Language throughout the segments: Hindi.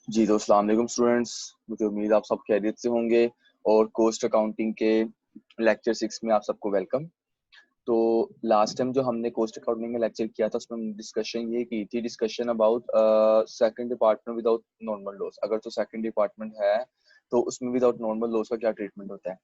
जी तो अस्सलाम वालेकुम स्टूडेंट्स। मुझे उम्मीद आप सब खैरियत से होंगे और कोस्ट अकाउंटिंग के लेक्चर 6 में आप सबको वेलकम। तो लास्ट टाइम जो हमने कोस्ट अकाउंटिंग में लेक्चर किया था उसमें हमने डिस्कशन ये की थी, discussion about second department without normal loss. अगर तो सेकंड डिपार्टमेंट है तो उसमें विदाउट नॉर्मल लॉस का क्या ट्रीटमेंट होता है।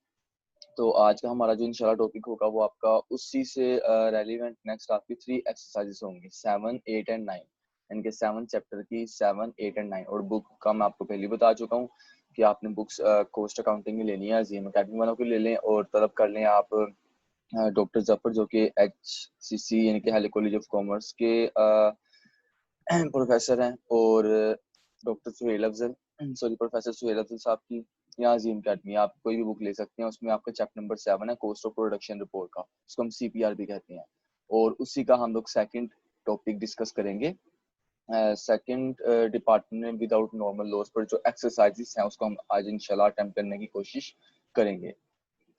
तो आज का हमारा जो इंशाल्लाह टॉपिक होगा वो आपका उसी से रेलिवेंट नेक्स्ट आपकी 3 एक्सरसाइजेस होंगी, 7, 8 एंड 9। इनके 7 चैप्टर की 7, 8 एंड 9। और बुक का मैं आपको पहले बता चुका हूँ कि आपने बुक्स कोस्ट अकाउंटिंग की लेनी है, अजीम अकेडमी वालों की ले लें और तलब कर लें आप डॉक्टर जफर जो कि HCC यानी कि हाली कॉलेज ऑफ कॉमर्स के प्रोफेसर हैं, और डॉक्टर सुहेल अफजल प्रोफेसर सुहेल अफजल साहब की यहाँ अजीम अकेडमी। आप कोई भी बुक ले सकते हैं, उसमें आपका चैप्टर नंबर 7 है कॉस्ट ऑफ प्रोडक्शन रिपोर्ट का, उसको हम CPR भी कहते हैं। और उसी का हम लोग सेकंड टॉपिक डिस्कस करेंगे। Second department without normal loss पर जो एक्सरसाइजेस हैं उसको हम आज इंशाल्लाह अटेम्प्ट करने की कोशिश करेंगे।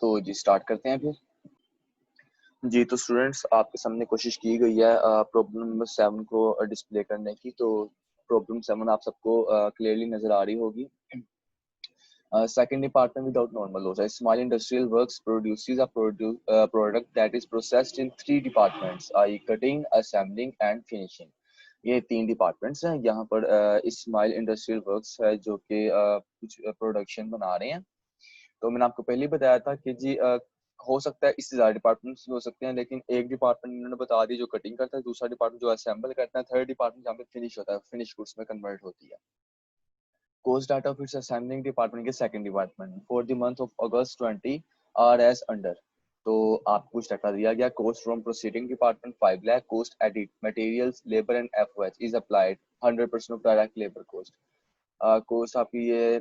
तो जी स्टार्ट करते हैं फिर। जी तो स्टूडेंट्स आपके सामने कोशिश की गई है प्रॉब्लम नंबर 7 को डिस्प्ले करने की। तो प्रॉब्लम 7 आप सबको क्लियरली नजर आ रही होगी। Second department without normal loss. A small industrial works produces a product that is processed in 3 departments, i.e. cutting, assembling and finishing. ये 3 डिपार्टमेंट्स हैं। यहाँ पर स्मॉल इंडस्ट्रियल वर्क्स है जो कि कुछ प्रोडक्शन बना रहे हैं। तो मैंने आपको पहले ही बताया था कि जी हो सकता है इससे ज़्यादा डिपार्टमेंट्स भी हो सकते हैं, लेकिन एक डिपार्टमेंट इन्होंने बता दी जो कटिंग करता है, दूसरा डिपार्टमेंट जो असेंबल करता है, थर्ड डिपार्टमेंट जहाँ पे फिनिश होता है, फिनिश गुड्स में कन्वर्ट होती है। Cost data of its assembling department के second department for the month of August 20 are as under। तो आपको कुछ डाटा दिया गया। cost from proceeding department 5 lakh, cost edit materials labor and FOH is applied 100% of direct labor cost। cost आपकी ये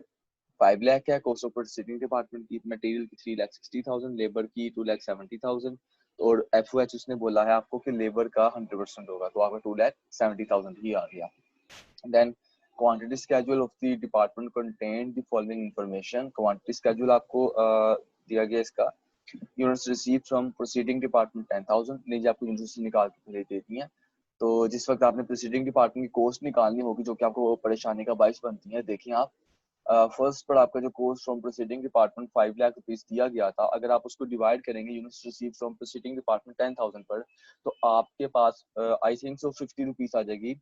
5 लाख है। cost of proceeding department की material की 3,60,000, labor की 2,70,000 और FOH उसने बोला है आपको कि लेबर का 100% होगा, तो आपका 2,70,000 ही आ गया। Then quantity schedule of the department contained the following information। quantity schedule आपको दिया गया इसका। units received from proceeding department 10,000। लीजिए आपको यूनिट्स निकाल के पहले दे दी हैं। तो जिस वक्त आपने प्रोसीडिंग डिपार्टमेंट की कोस्ट निकालनी होगी जो कि आपको परेशानी का बायस बनती है, देखिए आप फर्स्ट पर आपका जो cost from proceeding department 5 lakh rupees दिया गया था, अगर आप उसको डिवाइड करेंगे units receive from proceeding department 10,000 पर, तो आपके पास आई थिंक सो 50 रुपीस आ जाएगी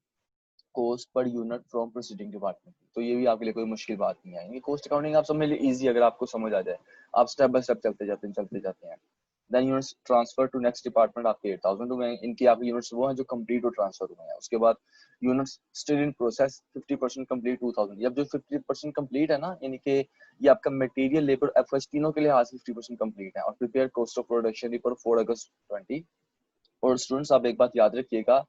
coast per unit from proceeding department. तो ये भी आपके लिए कोई मुश्किल बात नहीं आएगी। कोस्ट अकाउंटिंग आप समझ लिए इजी, अगर आपको समझ आ जाए, आप स्टेप बाय स्टेप चलते जाते हैं। Then units transfer to next department आपके 8,000 हुए हैं। इनकी आपके यूनिट्स वो हैं जो कंप्लीट और ट्रांसफर हुए हैं। उसके बाद units still in process 50% complete 2,000। अब जो 50% कंप्लीट है ना, यानी कि ये आपका मटेरियल लेबर एफएच तीनों के लिहाज से 50% कंप्लीट है। और prepare cost of production report 4 अगस्त 20। और स्टूडेंट्स आप एक बात याद रखिएगा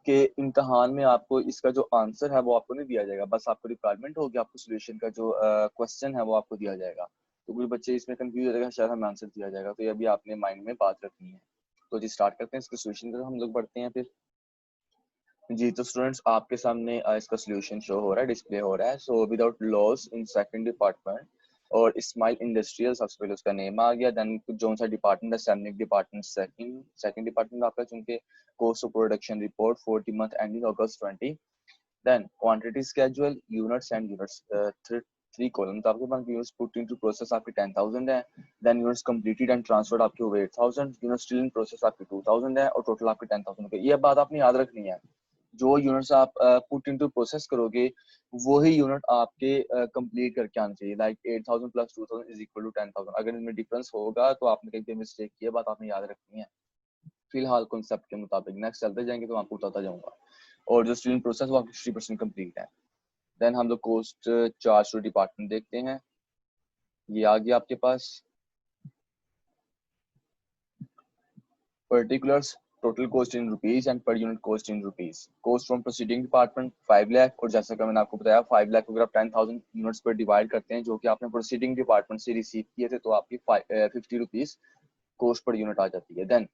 कि इम्तहान में आपको इसका जो आंसर है वो आपको नहीं दिया जाएगा, बस आपको रिक्वायरमेंट होगी, आपको सोल्यूशन का जो क्वेश्चन है वो आपको दिया जाएगा। तो कुछ बच्चे इसमें कंफ्यूज हो जाएगा शायद हमें आंसर दिया जाएगा, तो ये अभी आपने माइंड में बात रखनी है। तो जी स्टार्ट करते हैं इसके सोल्यूशन का, हम लोग बढ़ते हैं फिर। जी तो स्टूडेंट्स आपके सामने इसका सोल्यूशन शो हो रहा है, डिस्प्ले हो रहा है। So without loss in second department और स्माइल इंडस्ट्रियल, सबसे पहले उसका नेम आ गया। देन जो सा department, assembling department second department आपका, चूंकि cost of production report 40 month ending August 20। Then quantity schedule units and units 3 column, तो आपके पास यूनिट्स पुट इनटू प्रोसेस आपके 10,000 है। Then units completed and transferred आपके हुए 8,000, यूनिट्स स्टिल इन प्रोसेस आपके 2,000 है और टोटल आपके 10,000 है। ये बात आपने याद रखनी है, जो यूनिट्स आप पुट इनटू प्रोसेस करोगे वही यूनिट आपके कंप्लीट करके आना चाहिए। Like 8,000 plus 2,000 is equal to 10,000। अगर इनमें डिफरेंस होगा तो आपने कहीं पे मिस्टेक की है, बात आपने याद रखनी है। फिलहाल कॉन्सेप्ट के मुताबिक नेक्स्ट चलते जाएंगे तो मैं आपको बताता जाऊंगा। और जो स्टूडेंट प्रोसेस वो आपकी 50% कंप्लीट है। देन हम लोग कोस्ट चार्ज टू डिपार्टमेंट देखते हैं। ये आ गया आपके पास particulars, total cost in rupees and per unit cost in rupees. Cost from proceeding department 5 lakh, और जैसा कि मैंने आपको बताया 5 लाख को अगर आप 10,000 यूनिट्स पर डिवाइड करते हैं जो कि आपने प्रोसीडिंग डिपार्टमेंट से रिसीव किए थे, तो आपकी 50 रुपीज कॉस्ट पर यूनिट आ जाती है। Then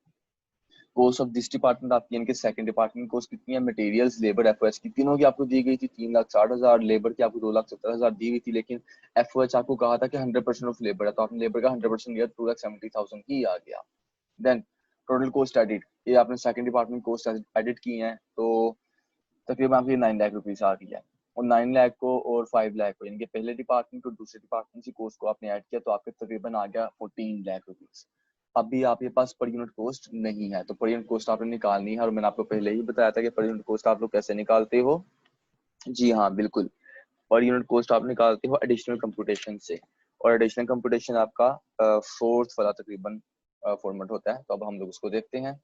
cost of this department आपकी, इनके सेकंड डिपार्टमेंट कोस्ट कितनी है, मटेरियल्स लेबर एफओएच की तीनों की आपको दी गई थी 3,60,000, लेबर की आपको 2,70,000 दी गई थी, लेकिन एफओएच आपको कहा था कि 100% ऑफ लेबर है, तो आपने लेबर का 100% लिया, 2,70,000 ही आ गया। देन टोटल कोस्ट एडिट, ये आपने सेकंड डिपार्टमेंट कोस्ट एडिट की है, तो तकरीबन आपकी 9 लाख रुपीस आ रही है। और 9 लाख को और 5 लाख को, यानी कि पहले डिपार्टमेंट और दूसरे डिपार्टमेंट की कॉस्ट को आपने ऐड किया तो आपके तकरीबन आ गया 14 लाख रुपीज। अभी आपके पास पर यूनिट कॉस्ट नहीं है, तो पर यूनिट कॉस्ट आपने निकालनी है, और मैंने आपको पहले ही बताया था कि पर यूनिट कॉस्ट आप लोग कैसे निकालते हो। जी हाँ बिल्कुल, पर यूनिट कॉस्ट आप निकालते हो एडिशनल कंप्यूटेशन से, और एडिशनल कंप्यूटेशन आपका फोर्थ वाला तकरीबन फॉर्मेट होता है। तो अब हम लोग उसको देखते हैं।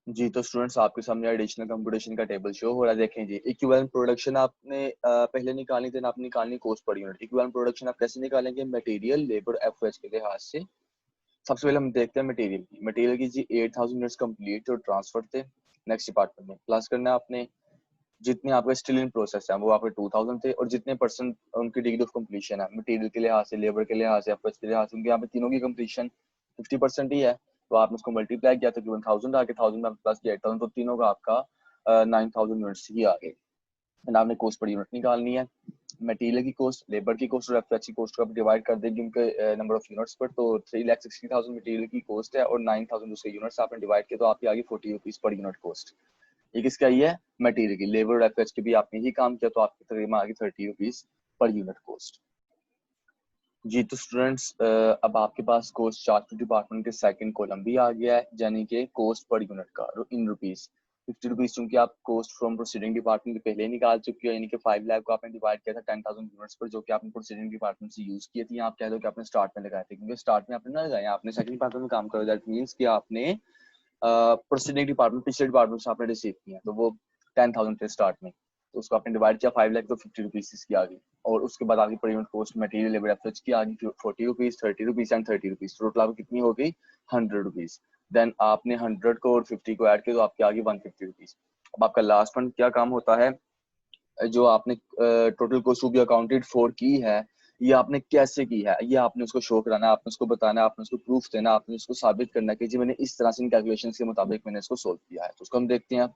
जी तो स्टूडेंट्स आपके सामने एडिशनल कंप्यूटेशन का टेबल शो हो रहा है। देखें जी, इक्विवेलेंट प्रोडक्शन आपने पहले निकालनी, देन आपने निकालनी cost per unit. Equivalent production आप कैसे निकालेंगे? मटेरियल, लेबर, एफओएच के लिहाज से। सबसे पहले हम देखते हैं मटेरियल की। मटेरियल की जी 8000 यूनिट्स कंप्लीट और ट्रांसफर थे नेक्स्ट डिपार्टमेंट में। प्लस करना है आपने जितने आपके स्टिल इन प्रोसेस है वो आपके 2000 थे, और जितने परसेंट उनकी डिग्री ऑफ कंप्लीशन है मटेरियल के लिहाज से, लेबर के लिहाज से, एफओएच के लिहाज से, उनके यहाँ पे तीनों की कंप्लीशन 50% ही है। तो आपने उसको मल्टीप्लाई किया तकरीबन 1000 आके 1000 में प्लस किया 8000, तो तीनों का आपका 9000 यूनिट्स ही आ गए। एंड आपने कॉस्ट पर यूनिट निकालनी है। मटेरियल की कॉस्ट, लेबर की कॉस्ट और एफएच की कॉस्ट को आप डिवाइड कर देंगे उनके नंबर ऑफ यूनिट्स पर। तो 3,60,000 मटेरियल की कॉस्ट है और 9000 दूसरे यूनिट्स आपने डिवाइड किया, तो आपकी आ गई 40 रुपीज पर यूनिट कॉस्ट। ये किसका ही है? मटेरियल की। लेबर और एफएच के भी आपने ही काम किया, तो आपकी तकरीबन आ गई 30 रुपीज पर यूनिट कॉस्ट। जी तो स्टूडेंट्स अब आपके पास कॉस्ट चार्ट डिपार्टमेंट के सेकंड कॉलम भी आ गया है, यानी कि कॉस्ट पर यूनिट का इन रुपीज 50 रुपीज, चूंकि आप कॉस्ट फ्रॉम प्रोसीडिंग डिपार्टमेंट के पहले ही निकाल चुके हो, यानी कि 5 लाख को आपने डिवाइड किया था 10,000 यूनिट्स पर, जो कि आपने प्रोसीडिंग डिपार्टमेंट से यूज किए थे। आप कह दो कि आपने स्टार्ट में लगाए थे, क्योंकि स्टार्ट में आपने ना लगाए, आपने सेकंड डिपार्टमेंट में काम करो। दैट मींस कि आपने प्रोसीडिंग डिपार्टमेंट पिछले डिपार्टमेंट से आपने रिसीव किया, तो वो 10,000 थे स्टार्ट में, तो उसको आपने डिवाइड किया 5 लाख, तो 50 रुपीज इसकी आ गई। और उसके बाद आपकी पर unit cost material, labour, FH की आ गई 40 rupees, 30 rupees and 30 rupees. Total आपकी कितनी हो गई? 100 रुपीज। देन आपने 100 को और 50 को ऐड किया, तो आपकी आ गई 150 रुपीज। अब आपका लास्ट फंड क्या काम होता है? जो आपने total cost to be accounted for की है, ये आपने कैसे की है, ये आपने उसको शो कराना है, आपने उसको बताना है, आपने उसको प्रूफ देना, आपने उसको साबित करना है कि जी मैंने इस तरह से इन कैलकुलेशंस के मुताबिक मैंने इसको सोल्व किया है। तो उसको हम देखते हैं।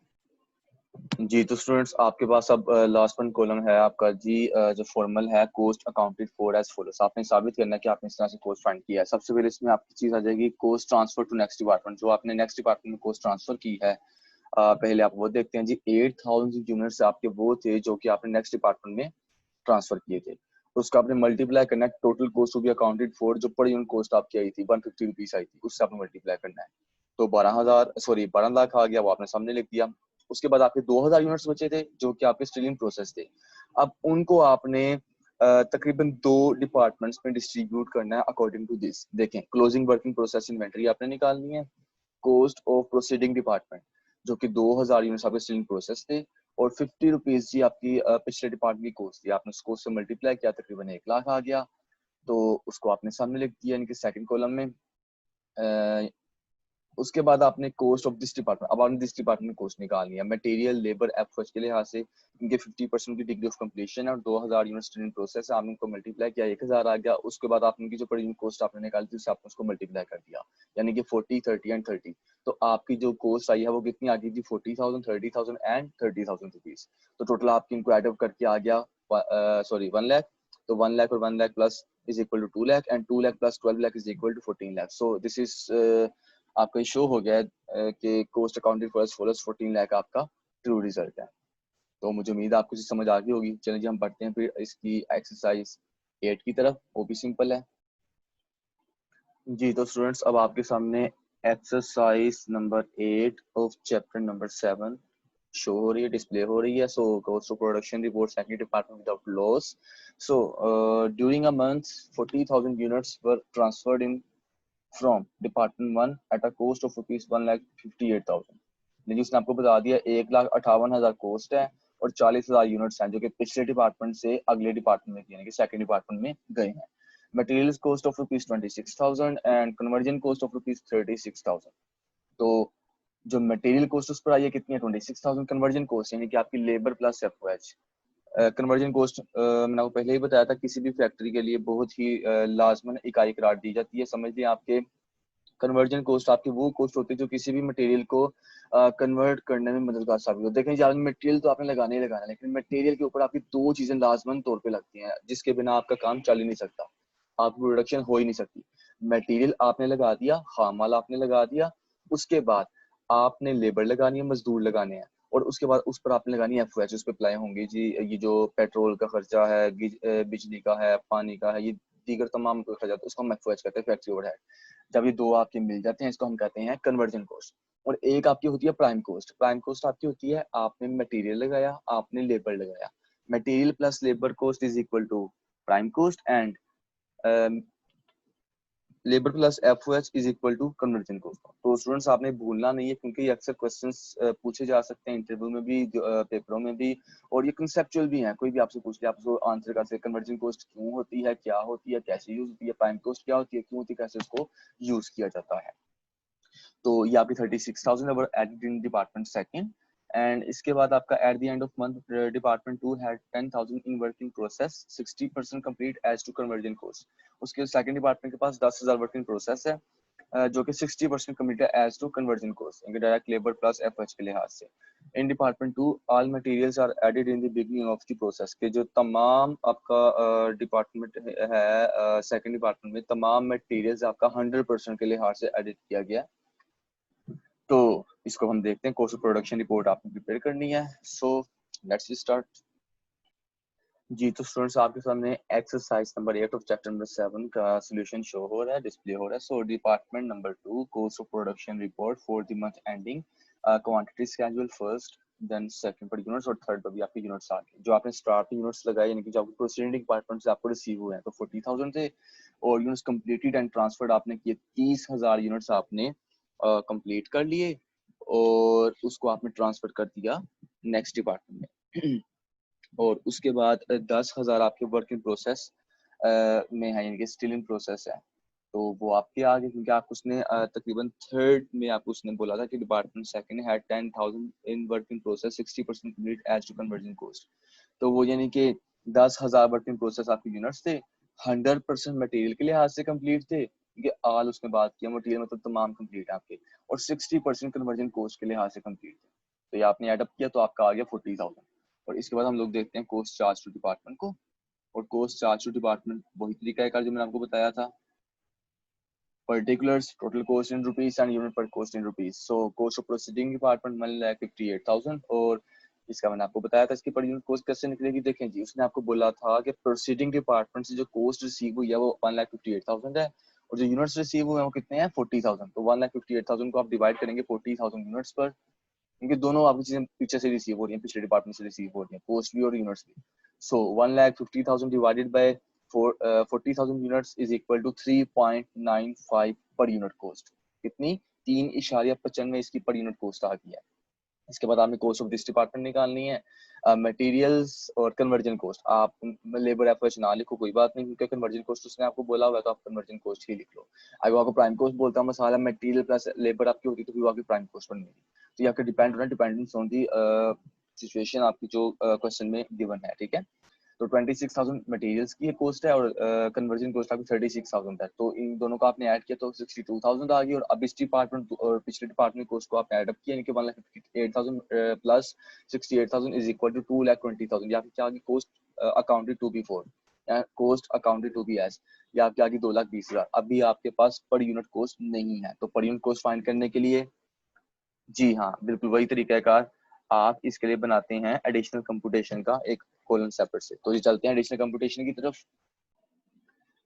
जी तो स्टूडेंट्स आपके पास अब लास्ट वन कॉलम है आपका जी, जो फॉर्मल है cost accounted for as follows. आपने साबित करना है कि आपने इस तरह से कॉस्ट फाइंड किया है। सबसे पहले इसमें आपकी चीज आ जाएगी cost transfer to next department. जो आपने नेक्स्ट डिपार्टमेंट में कॉस्ट ट्रांसफर की है, पहले आप वो देखते हैं जी। 8000 यूनिट्स आपके वो थे जो कि आपने नेक्स्ट डिपार्टमेंट में ट्रांसफर किए थे, तो उसका आपने मल्टीप्लाई करना है total cost to be accounted for, जो पर यूनिट कॉस्ट आपकी आई थी 150 रुपीज आई थी, उससे आपने मल्टीप्लाई करना है। तो 12 लाख आ गया, वो आपने सामने लिख दिया। उसके बाद आपके 2000 यूनिट्स बचे थे जो कि आपके स्टिल इन प्रोसेस थे। अब उनको आपने तकरीबन 2 डिपार्टमेंट्स में डिस्ट्रीब्यूट करना है अकॉर्डिंग टू दिस। देखें, क्लोजिंग वर्किंग प्रोसेस इन्वेंटरी आपने निकालनी है, कॉस्ट ऑफ प्रोसीडिंग डिपार्टमेंट जो कि 2000 यूनिट्स आपके स्टिल इन प्रोसेस थे, और 50 रुपीज जी आपकी पिछले डिपार्टमेंट की कॉस्ट थी। आपने उसको उससे मल्टीप्लाई किया, तकरीबन 1 लाख आ गया, तो उसको आपने सामने लिख दिया यानी कि सेकंड कॉलम में। उसके बाद आपने कॉस्ट ऑफ दिस डिपार्टमेंट, अब आपने दिस डिपार्टमेंट में कॉस्ट निकालनी है। मटेरियल, लेबर, एफएच के लिहाज से इनके 50% की डिग्री ऑफ कंप्लीशन है और 2000 यूनिट स्टिल इन प्रोसेस है। आपने उनको मल्टीप्लाई किया, 1000 आ गया। उसके बाद आपने की जो पर यूनिट कॉस्ट आपने निकाली थी उससे आपने उसको मल्टीप्लाई कर दिया, यानी कि 40, 30 एंड 30। तो आपकी जो कॉस्ट आई है वो कितनी आ गई थी? 40,000, 30,000 एंड 30,000 रुपीज। तो टोटल आपकी इनको एड अप करके आ गया 1 लाख। तो 1 लाख और 1 lakh plus is equal to 2 lakh, and 2 lakh plus 12 lakh is equal to 14 lakh. So this is आपका शो हो गया है कि cost accounted for as follows 14 lakh आपका ट्रू रिजल्ट है। तो मुझे उम्मीद है आपको समझ आ गई होगी। चलिए जी हम बढ़ते हैं फिर इसकी एक्सरसाइज 8 की तरफ, वो भी सिंपल है। जी तो स्टूडेंट्स अब आपके सामने exercise number 8 of chapter number 7 show हो रही है, डिस्प्ले हो रही है। So goes to production report second department without loss. So during a month 40,000 units were transferred in from department 1 at a cost of rupees 1,58,000। लेकिन उसने आपको बता दिया 1,58,000 कॉस्ट है और 40,000 यूनिट्स हैं जो कि पिछले डिपार्टमेंट से अगले डिपार्टमेंट में यानी कि सेकंड डिपार्टमेंट में गए हैं। Materials cost of rupees 26,000 and conversion cost of rupees 36,000। तो जो मटेरियल कॉस्ट उस पर आई है कितनी है? 26,000। कन्वर्जन कॉस्ट यानी कि आपकी labour plus FOH. Conversion cost मैंने आपको पहले ही बताया था किसी भी फैक्ट्री के लिए बहुत ही लाजमन इकाई करार दी जाती है। समझ लिया, आपके कन्वर्जन कॉस्ट आपकी वो कॉस्ट होती है जो किसी भी मटेरियल को कन्वर्ट करने में मददगार साबित हो। देखें यार, मटेरियल तो आपने लगाना ही लगाना है, लेकिन मटेरियल के ऊपर आपकी 2 चीजें लाजमन तौर पे लगती हैं जिसके बिना आपका काम चल ही नहीं सकता, आपकी प्रोडक्शन हो ही नहीं सकती। मटेरियल आपने लगा दिया, खाम माल आपने लगा दिया, उसके बाद आपने लेबर लगानी है, मजदूर लगाने हैं, और उसके बाद उस पर आपने लगानी है एफओएच, उस पर अप्लाई होंगे जी ये जो पेट्रोल का खर्चा है, बिजली का है, पानी का है, ये दीगर तमाम खर्चा, उसको हम एफओएच कहते हैं, फैक्ट्री ओवरहेड। जब ये दो आपके मिल जाते हैं इसको हम कहते हैं कन्वर्जन कॉस्ट। और एक आपकी होती है प्राइम कॉस्ट। प्राइम कॉस्ट आपकी होती है आपने मटेरियल लगाया, आपने लेबर लगाया, material plus labour cost is equal to prime cost and labour plus FOH is equal to conversion cost. तो स्टूडेंट्स आपने भूलना नहीं है, क्योंकि ये अक्सर क्वेश्चंस पूछे जा सकते हैं इंटरव्यू में भी, पेपरों में भी, और ये कंसेप्चुअल भी हैं। कोई भी आपसे पूछ ले आप उसको आंसर कर सकते। कन्वर्जन कॉस्ट क्यों होती है, क्या होती है, कैसे यूज होती है, प्राइम कॉस्ट क्या होती है, क्यों होती है, कैसे उसको यूज किया जाता है। तो ये आपकी 36,000 added in department second. And इसके बाद आपका at the end of month department 2 had 10,000 in working process, 60% complete as to conversion cost. उसके सेकंड डिपार्टमेंट के पास 10,000 वर्किंग प्रोसेस है जो कि 60% कंप्लीट है एज टू कन्वर्जन कॉस्ट, इनके डायरेक्ट लेबर प्लस एफएच के लिहाज से। In department 2 all materials are added in the beginning of the process, के जो तमाम आपका डिपार्टमेंट है सेकंड डिपार्टमेंट में तमाम मटेरियल्स आपका 100% के लिहाज से एडिट किया गया। तो इसको हम देखते हैं, कोर्स ऑफ प्रोडक्शन रिपोर्ट आपको प्रिपेयर करनी है। सो लेट्स स्टार्ट जी। तो स्टूडेंट्स आपके सामने exercise number 8 of chapter number 7 का सॉल्यूशन शो हो रहा है, डिस्प्ले हो रहा है। सो डिपार्टमेंट नंबर 2 कोर्स of production report for the month ending, quantity schedule first, then second पर यूनिट्स, और थर्ड पर भी आपके यूनिट्स आ गए। जो आपने स्टार्ट यूनिट्स लगाए यानी कि जो आपके प्रोसीडिंग डिपार्टमेंट से आपको रिसीव हुए हैं तो 40,000 थे, और यूनिट्स कंप्लीटेड एंड ट्रांसफर्ड आपने किए 30,000 यूनिट्स आपने कंप्लीट कर लिए, और उसको आपने ट्रांसफर कर दिया नेक्स्ट डिपार्टमेंट में। और उसके बाद 10,000 आपके वर्क इन प्रोसेस में है, यानी कि स्टिल इन प्रोसेस है। तो वो आपके आगे, क्योंकि आप उसने तकरीबन थर्ड में आपको उसने बोला था कि department second had 10,000 in work in process, 60% complete as to conversion cost. तो वो यानी कि 10,000 वर्क इन प्रोसेस आपके यूनिट्स थे, 100% मटेरियल के लिहाज से कंप्लीट थे, क्योंकि आल उसने बात किया मटेरियल मतलब तमाम कंप्लीट है आपके, और 60% कन्वर्जन कॉस्ट के लिहाज से कंप्लीट थे। तो ये आपने एडअप किया तो आपका आ गया 40,000। और इसके बाद हम लोग देखते हैं कॉस्ट चार्ज टू डिपार्टमेंट को। और कॉस्ट चार्ज टू डिपार्टमेंट वही तरीका है जो मैंने आपको बताया था, particulars total cost in rupees and unit per cost in rupees. So cost of proceeding department 1,58,000, और इसका मैंने आपको बताया था इसकी पर यूनिट कॉस्ट कैसे निकलेगी। देखें जी, उसने आपको बोला था कि प्रोसीडिंग डिपार्टमेंट से जो कॉस्ट रिसीव हुई है वो 1,58,000 है, और जो यूनिट्स रिसीव हुए हैं वो कितने हैं 40,000। तो 1,58,000 को आप डिवाइड करेंगे 40,000 यूनिट्स पर, क्योंकि दोनों आपकी चीजें पीछे से रिसीव हो रही हैं, पिछले डिपार्टमेंट से रिसीव हो रही हैं, पोस्ट भी और यूनिट्स भी। So 1,50,000 divided by 40,000 units is equal to 3.95 per unit cost. कितनी? 3.95 इसकी पर यूनिट कॉस्ट आ गई है। इसके बाद आपने कॉस्ट ऑफ दिस डिपार्टमेंट निकालनी है, मटेरियल्स और कन्वर्जन कॉस्ट। आप लेबर एफएच ना लिखो, कोई बात नहीं, क्योंकि कन्वर्जन कॉस्ट उसने आपको बोला हुआ है तो आप कन्वर्जन कॉस्ट ही लिख लो। अगर आपको प्राइम कॉस्ट बोलता है मसाला मटेरियल प्लस लेबर आपकी होती तो फिर आपकी प्राइम कॉस्ट बनेगी। तो ये आपके डिपेंड होना, डिपेंडेंस ऑन दी सिचुएशन आपकी जो क्वेश्चन में गिवन है, ठीक है। तो 26,000 मटेरियल्स की कॉस्ट है और कन्वर्जन कॉस्ट आपकी 36,000 है। तो इन दोनों का आपने ऐड किया तो 62,000 आ गई, और अब इस डिपार्टमेंट और पिछले डिपार्टमेंट कॉस्ट को आपने ऐड अप किया, यानी कि 1,58,000 प्लस 68,000 इज इक्वल टू 2,20,000। या फिर क्या आगे cost accounted to be for, cost accounted to be as, या आपके आगे 2,20,000। अभी आपके पास पर यूनिट कॉस्ट नहीं है, तो पर यूनिट कॉस्ट फाइंड करने के लिए जी हाँ बिल्कुल वही तरीकाकार आप इसके लिए बनाते हैं एडिशनल कंप्यूटेशन का एक कॉलम सेपरेट से। तो ये चलते हैं एडिशनल कंप्यूटेशन की तरफ।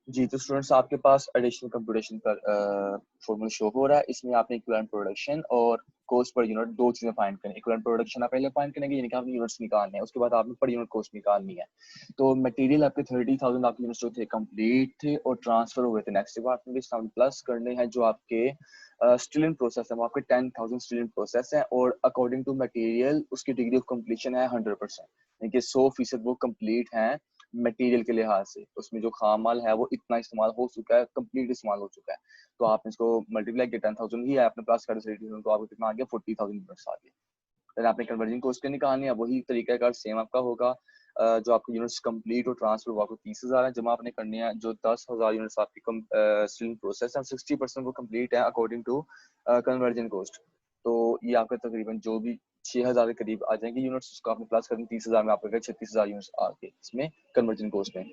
जी तो स्टूडेंट्स आपके पास एडिशनल कंप्यूटेशन का फॉर्मूला शो हो रहा है। इसमें आपने इक्विवेलेंट प्रोडक्शन और कॉस्ट पर यूनिट दो चीजें फाइंड करनी है। इक्विवेलेंट प्रोडक्शन आप पहले फाइंड करेंगे, यानी कि आपने यूनिट्स निकालने हैं, उसके बाद आपने पर यूनिट कॉस्ट निकालनी है। तो मटेरियल आपके 30,000 आपके यूनिट्स जो थे कंप्लीट थे और ट्रांसफर हुए थे नेक्स्ट डिपार्टमेंट में। प्लस करने हैं जो आपके स्टिल इन प्रोसेस है, वो आपके 10,000 स्टिल इन प्रोसेस है, और अकॉर्डिंग टू मटेरियल उसकी डिग्री ऑफ कंप्लीशन है 100%, यानी कि 100% वो कंप्लीट है मटेरियल के लिहाज से। उसमें जो खाम माल है वो इतना इस्तेमाल हो चुका है, कंप्लीट इस्तेमाल हो चुका है। तो आपने इसको मल्टीप्लाई किया 10,000 ही है, आपने प्लस कर तो आपको कितना आ गया 40,000 यूनिट्स आ गए। फिर आपने कन्वर्जन कॉस्ट के निकालनी है, वही तरीका सेम आपका होगा। जो आपके यूनिट्स कंप्लीट और ट्रांसफर हुआ 30,000 है, जमा आपने करनी है जो 10,000 यूनिट्स आपकी स्टिल प्रोसेस है, 60% वो कंप्लीट है अकॉर्डिंग टू कन्वर्जन कॉस्ट। तो ये आपका तकरीबन जो भी 6,000 के करीब आ जाएंगे यूनिट्स, उसको आपने प्लस करनी 30,000 में आपको 36,000 यूनिट्स आ गए इसमें कन्वर्जन कॉस्ट में।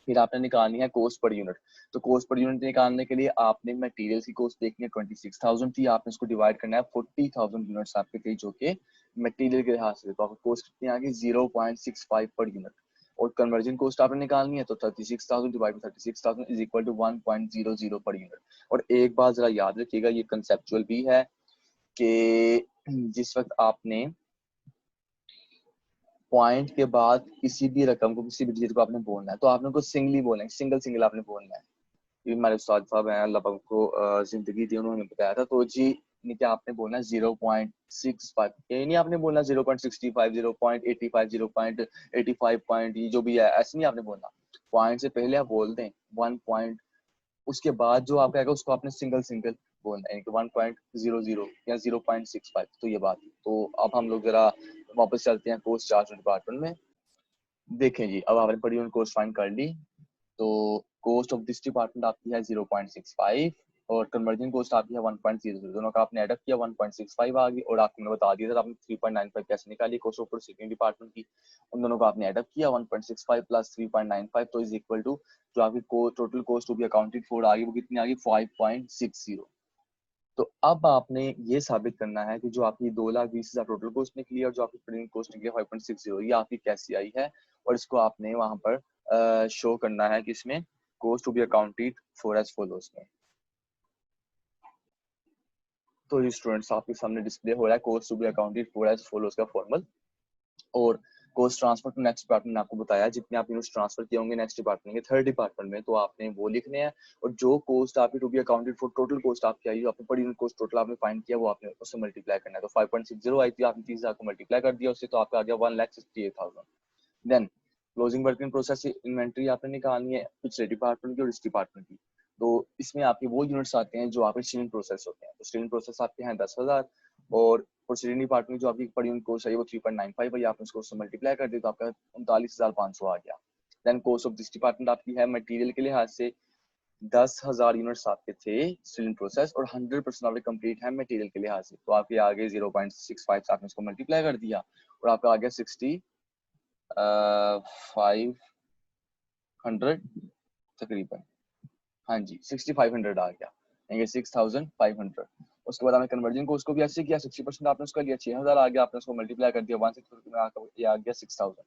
फिर आपने निकालनी है कॉस्ट पर यूनिट। तो कॉस्ट पर यूनिट निकालने के लिए आपने मटेरियल की कॉस्ट देखनी है 26,000 थी, आपने उसको डिवाइड करना है 40,000 यूनिट्स आपके थे जो कि मटेरियल के लिहाज से, तो आपको कॉस्ट कितनी आ गई 0.65 पर यूनिट, और कन्वर्जन कॉस्ट आपने निकालनी है तो 36,000 divide by 36,000 is equal to 1.00 per unit. और एक बात जरा याद रखिएगा, ये कंसेप्चुअल भी है कि जिस वक्त आपने पॉइंट के बाद किसी भी रकम को, किसी भी डिजिट को आपने बोलना है, तो आपने को सिंगली बोलना है, सिंगल सिंगल आपने बोलना है। ये हमारे उस्ताद साहब हैं, अल्लाह पाक को जिंदगी दी, उन्होंने बताया था। तो जी क्या आपने बोलना है 0.65, ये नहीं आपने बोलना 0.65, 0.85, 0.85 पॉइंट, ये जो भी है ऐसे नहीं आपने बोलना। पॉइंट से पहले आप बोल दें 1 पॉइंट, उसके बाद जो आपका आएगा उसको आपने सिंगल सिंगल बोलना है, यानी कि 1.00 या 0.65। तो ये बात। तो अब हम लोग जरा वापस चलते हैं कोस्ट चार्ज डिपार्टमेंट में। देखें जी, अब आपने पर यूनिट कॉस्ट फाइंड कर ली, तो कॉस्ट ऑफ दिस डिपार्टमेंट आपकी है 0.65 और कन्वर्जन कॉस्ट आपकी है 1.00, दोनों का आपने एड अप किया 1.65 आ गई, और आपको मैं बता दिया था आपने 3.95 कैसे निकाली कॉस्ट ऑफ प्रोसीडिंग डिपार्टमेंट की। उन दोनों को आपने एड अप किया 1.65 प्लस 3.95, तो इज इक्वल टू जो आपकी total cost to be accounted for आ गई वो कितनी आ गई 5.60। तो अब आपने ये साबित करना है कि जो आपकी 2,20,000 टोटल कॉस्ट निकली और जो आपकी प्रिंटिंग कॉस्ट निकली 5.60, ये आपकी कैसी आई है, और इसको आपने वहां पर शो करना है कि इसमें cost to be accounted for as follows में। तो स्टूडेंट्स आपके सामने डिस्प्ले हो रहा है cost to be accounted for as follows का फॉर्मल, और cost transfer to next department आपको बताया जितने आप यूनिट्स ट्रांसफर किए होंगे नेक्स्ट डिपार्टमेंट के थर्ड डिपार्टमेंट में, तो आपने वो लिखने हैं, और जो कॉस्ट आपकी to be accounted for total cost आपकी आई, आपने पर यूनिट कॉस्ट टोटल आपने फाइंड किया, वो आपने उससे मल्टीप्लाई करना है। तो 5.60 आई थी, आपने 30,000 को मल्टीप्लाई कर दिया उससे, तो आपका आ गया 1,68,000। Then closing working process inventory आपने निकालनी है पिछले डिपार्टमेंट की और इस डिपार्टमेंट की। तो इसमें आपके वो यूनिट्स आते हैं जो आपके स्टीलिंग प्रोसेस होते हैं, तो स्टीलिंग प्रोसेस आपके हैं 10,000, और प्रोसीडिंग डिपार्टमेंट जो आपकी पर यूनिट कॉस्ट है वो 3.95 है, आपने उसको मल्टीप्लाई कर दिया तो आपका 39,500 आ गया। Then cost of this department आपकी है मटेरियल के लिहाज से 10,000 यूनिट्स आपके थे स्टीलिंग प्रोसेस, और 100% आपके कंप्लीट है मटेरियल के लिहाज से, तो आपके आगे 0.65 आपने उसको मल्टीप्लाई कर दिया और आपका आ गया 500 तकरीबन, हाँ जी 6,500 आ गया, यानी 6,500। उसके बाद आपने कन्वर्जन को उसको भी ऐसे किया, 60% आपने उसका लिया 6,000 आ गया, आपने उसको मल्टीप्लाई कर दिया 1,600 में ये आ गया 6,000।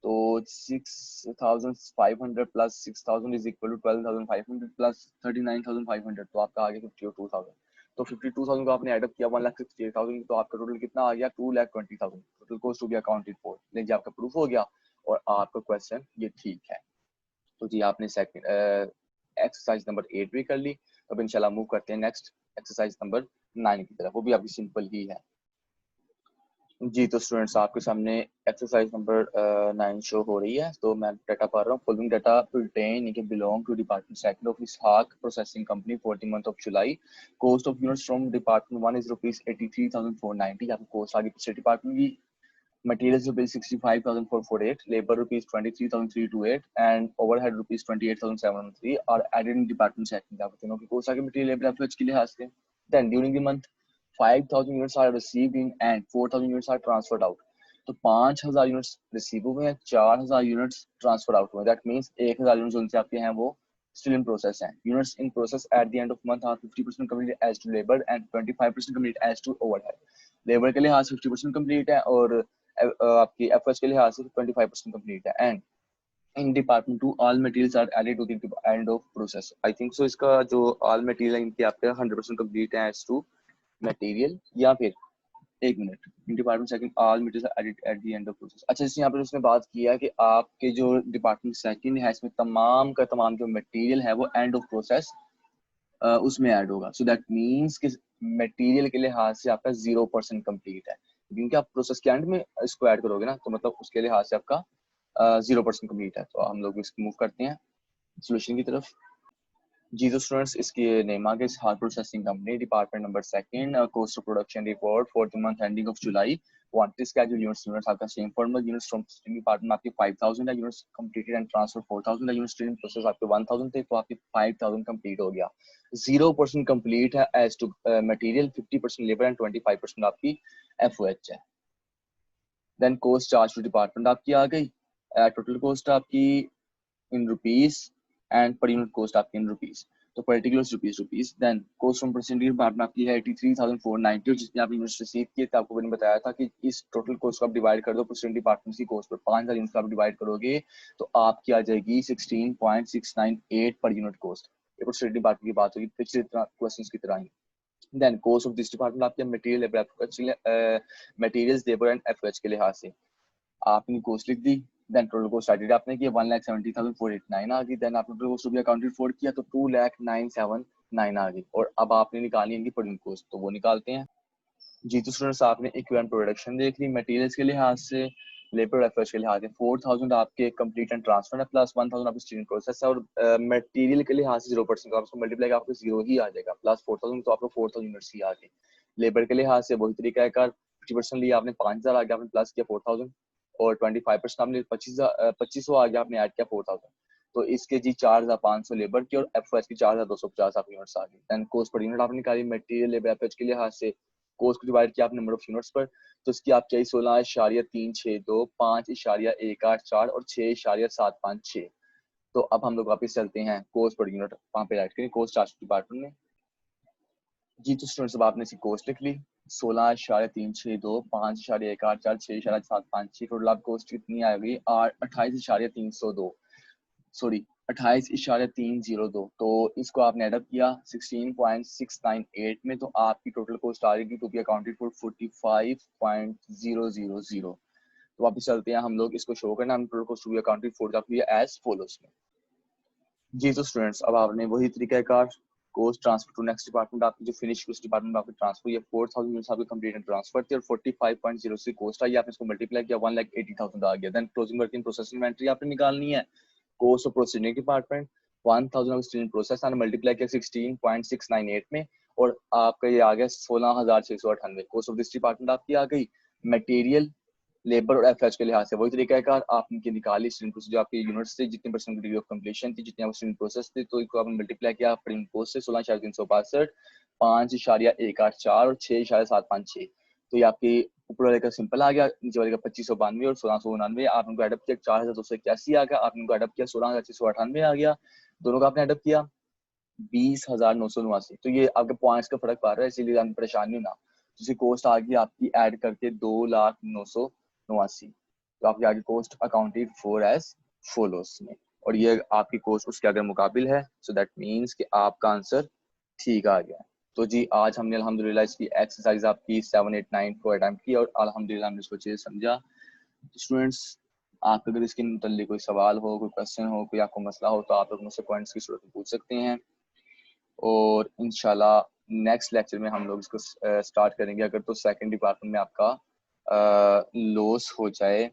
तो 6,500 plus 6,000 is equal to 12,500 plus 39,500, तो आपका आ गया 52,000। तो 52,000 को आपने एड अप किया 1,68,000, तो आपका टोटल कितना आ गया 2,20,000 total cost to be accounted for. लेकिन आपका प्रूफ हो गया और आपका क्वेश्चन ये ठीक है। तो जी आपने सेकंड एक्सरसाइज नंबर 8 भी कर ली। अब इंशाल्लाह मूव करते हैं नेक्स्ट एक्सरसाइज नंबर 9 की तरफ, वो भी आपकी सिंपल ही है। जी तो स्टूडेंट्स आपके सामने एक्सरसाइज नंबर 9 शो हो रही है, तो मैं डाटा पढ़ रहा हूँ। फॉलोइंग डाटा पर्टेन के belong to department second of Ishaq processing company for the month of July. Cost of units from department 1 is ₹83,490, आपको कॉस्ट आगे पिछले डिपार्टमेंट की। Materials bill 65,448, labor rupees 23,328, and overhead rupees 28,703 are added in department second. आप तीनों की कोर्स आगे material labor FH के लिहाज से। Then during the month 5,000 units are received in and 4,000 units are transferred out. तो 5,000 यूनिट्स रिसीव हुए हैं, 4,000 यूनिट्स ट्रांसफर आउट हुए। दैट मींस 1,000 यूनिट्स उनसे आपके हैं वो still in process हैं। Units in process at the end of month are 50% completed as to labor and 25% completed as to overhead. Labour के लिहाज 50% कंप्लीट है और आपकी एफएस के लिहाज से 25% कंप्लीट है। And in department 2 all materials are added to the end of process. I think so इसका जो ऑल मटेरियल है इनके आपके 100% कंप्लीट है एज टू मटेरियल, या फिर एक minute, in department second all materials are added at the end of process. अच्छा इसमें यहाँ पर उसने बात किया है कि आपके जो डिपार्टमेंट सेकंड है इसमें तमाम का तमाम जो मटेरियल है वो एंड ऑफ प्रोसेस उसमें ऐड होगा। सो दैट मीन्स कि मटेरियल के लिहाज से आपका 0% कंप्लीट है, क्योंकि आप प्रोसेस के एंड में इसको ऐड करोगे ना, तो मतलब उसके लिहाज से आपका 0% कंप्लीट है। तो हम लोग इसको मूव करते हैं सोल्यूशन की तरफ। जी तो स्टूडेंट्स इसकी नेम आ गया hard processing company, department number second, cost of production report for the month ending of July. Quantity schedule units आपका same formal. Units from department आपके 5,000 है, यूनिट्स कंप्लीटेड एंड ट्रांसफर 4,000 है, यूनिट्स इन प्रोसेस आपके 1,000 थे, तो आपके 5,000 कंप्लीट हो गया। 0% कंप्लीट है as to material, 50% labour and 25% आपकी एफओएच है। Then cost charge to department आपकी आ गई, टोटल कॉस्ट आपकी in rupees and per unit cost आपकी इन रुपीस। तो particular rupees then cost from percentage department आपकी है 83,490 और जितने आप यूनिट्स रिसीव किए थे आपको मैंने बताया था कि इस टोटल कॉस्ट को आप डिवाइड कर दो परसेंट डिपार्टमेंट की कॉस्ट पर 5,000 यूनिट्स आप डिवाइड करोगे तो आपकी आ जाएगी 16.698 पर यूनिट कॉस्ट। ये परसेंट डिपार्टमेंट की बात होगी पिछले क्वेश्चन की तरह ही। Then cost of this department आपके मटेरियल्स लेबर एंड एफएच के लिहाज से आपने कॉस्ट लिख दी। देन टोटल कॉस्ट स्टार्टेड आपने किया 1,70,489 आ गई। देन आपने टोटल कॉस्ट भी अकाउंटेड फॉर किया तो 2,09,709 आ गई और अब आपने निकाली इनकी प्रोडक्शन कॉस्ट तो वो निकालते हैं जी। तो स्टूडेंट्स आपने इक्विपमेंट प्रोडक्शन देख ली, मटेरियल्स के लिहाज से, लेबर एफर्ट्स के लिहाज से 4,000 आपके कंप्लीट एंड ट्रांसफर है प्लस 1,000 आपके स्टीलिंग प्रोसेस है और मटेरियल के लिहाज से 0% तो आपको मल्टीप्लाई आपको 0 ही आ जाएगा प्लस 4,000 तो आपको 4,000 यूनिट्स ही आ गए। लेबर के लिहाज से वही तरीका है कार 50% लिया आपने 5,000 आ गया आपने प्लस किया 4,000 और 25% आपने 2500 आ गया आपने ऐड किया 4,000 तो इसके जी 4,500 लेबर की और एफएच की 4,250 आपकी यूनिट्स आ गई। देन कॉस्ट पर यूनिट आपने निकाली मटेरियल लेबर एफएच के लिहाज से कोर्स को डिवाइड किया आप नंबर ऑफ यूनिट्स पर तो इसकी आप चाहिए 16.362 5.184 और 6.756। तो अब हम लोग वापस चलते हैं कोर्स पर यूनिट वहां पे राइट करें कोर्स चार्ज डिपार्टमेंट में जी। तो स्टूडेंट्स अब आपने इसकी कोस्ट लिख ली 16.362 5.184 6.756 टोटल आप कोस्ट कितनी आ गई 28.302 सॉरी 28.302 तो इसको आपने एडअप किया 16.698 में तो आपकी टोटल कॉस्ट आ रही टू बी अकाउंटेड फॉर 45.000। तो वापस चलते हैं हम लोग इसको शो करना हम total cost to be accounted for as follows में जी। तो स्टूडेंट्स अब आपने वही तरीका कार cost transfer to next department आपकी जो फिनिश उस डिपार्टमेंट में आपकी ट्रांसफर ये 4,000 यूनिट्स आपकी कंप्लीट एंड ट्रांसफर थी और 45.06 कॉस्ट आई आपने इसको मल्टीप्लाई किया 1,80,000 आ गया। Then closing working processing inventory आपने निकालनी है cost of proceeding department 1,000 of steel process आपने मल्टीप्लाई किया 16.698 में और आपका ये आ गया 16,698 कॉस्ट ऑफ दिस डिपार्टमेंट आपकी आ गई। मटेरियल लेबर और एफएच के लिहाज से वही तरीका है आप इनकी निकाली स्टील प्रोसेस जो आपकी यूनिट्स थी जितनी परसेंट डिग्री ऑफ कंप्लीशन थी जितनी स्टील प्रोसेस थी तो इनको आपने मल्टीप्लाई किया प्रिंट कोस्ट से 16,362 5.184 और 6.756 तो ये आपकी ऊपर वाले का सिंपल आ गया नीचे वाले का 2592 और 1699 आपने उनको एडअप किया 4,281 आ गया आपने उनको एडअप किया 16,698 आ गया दोनों का आपने एडअप किया 20,989 तो ये आपके पॉइंट्स का फर्क पा रहा है इसीलिए आपको परेशानी ना जिसकी कोस्ट आ गई आपकी ऐड करके 2,09,89 तो आपकी आगे cost accounted for as follows में और ये आपकी कोस्ट उसके अगर मुकाबिल है सो दैट मीन्स कि आपका आंसर ठीक आ गया। तो जी आज हमने अल्हम्दुलिल्लाह इसकी एक्सरसाइज आपकी 7, 8, 9 को अटेम्प्ट की और अल्हम्दुलिल्लाह हमने इसको अच्छे से समझा। स्टूडेंट्स आप अगर इसके मुताल्लिक कोई सवाल हो कोई क्वेश्चन हो कोई आपको मसला हो तो आप लोग मुझसे पॉइंट्स की सूरत में पूछ सकते हैं और इंशाल्लाह नेक्स्ट लेक्चर में हम लोग इसको स्टार्ट करेंगे अगर तो सेकंड डिपार्टमेंट में आपका लॉस हो जाए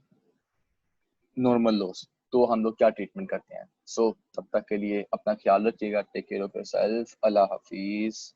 नॉर्मल लॉस तो हम लोग क्या ट्रीटमेंट करते हैं। सो तब तक के लिए अपना ख्याल रखिएगा टेक केयर ऑफ योरसेल्फ अल्लाह हाफिज।